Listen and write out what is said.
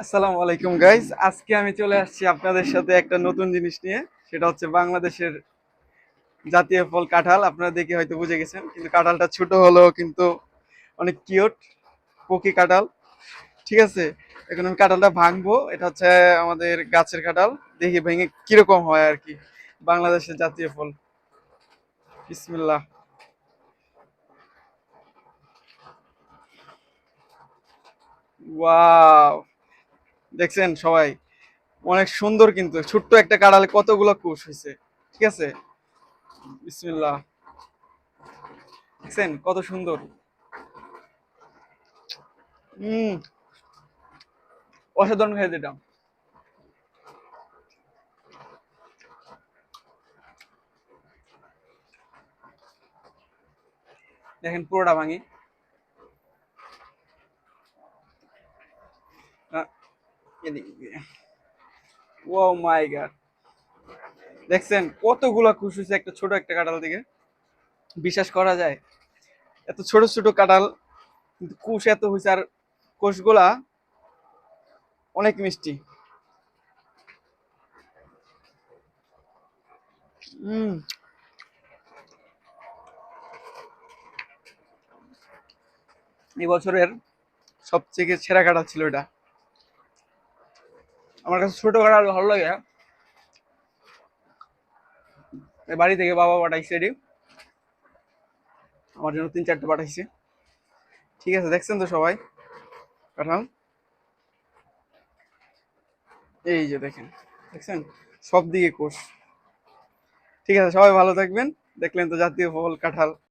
আসসালামু আলাইকুম গাইস, আজকে আমি চলে আসছি আপনাদের সাথে একটা নতুন জিনিস নিয়ে। সেটা হচ্ছে বাংলাদেশের জাতীয় ফল কাঁঠাল। আপনারা দেখে হয়তো বুঝে গেছেন, কিন্তু কাঁঠালটা ছোট হলেও কিন্তু অনেক কিউট, পকি কাঁঠাল। ঠিক আছে, এখন আমি কাঁঠালটা ভাঙবো। এটা হচ্ছে আমাদের গাছের কাঁঠাল, দেখি ভেঙে কিরকম হয় আর কি। বাংলাদেশের জাতীয় ফল। বিসমিল্লাহ। ওয়াও, দেখছেন সবাই? অনেক সুন্দর, কিন্তু ছোট্ট একটা কাঁঠালে কতগুলো কুশ হয়েছে। ঠিক আছে, বিসমিল্লাহ। দেখছেন কত সুন্দর। হম, অসাধারণ খেতে এটা। দেখেন পুরোটা ভাঙি। ও মাই গড, দেখছেন কতগুলা কুশ হয়েছে একটা ছোট একটা কাঁঠাল থেকে? বিশ্বাস করা যায়? এত ছোট ছোট কাঁঠাল, কিন্তু কুশ এত হয়েছে। আর কোষগুলা অনেক মিষ্টি। হম, এই বছরের সবথেকে সেরা কাঁঠাল ছিল এটা। আমার কাছে ছোট কাঁঠাল ভালো লাগে। এই বাড়ি থেকে বাবা পাঠাইছে এটি, আমার জন্য 3-4টা পাঠাইছে। ঠিক আছে, দেখছেন তো সবাই কাঁঠাল? এই যে দেখেন, দেখছেন সব দিকে কোষ। ঠিক আছে, সবাই ভালো থাকবেন। দেখলেন তো জাতীয় ফল কাঁঠাল।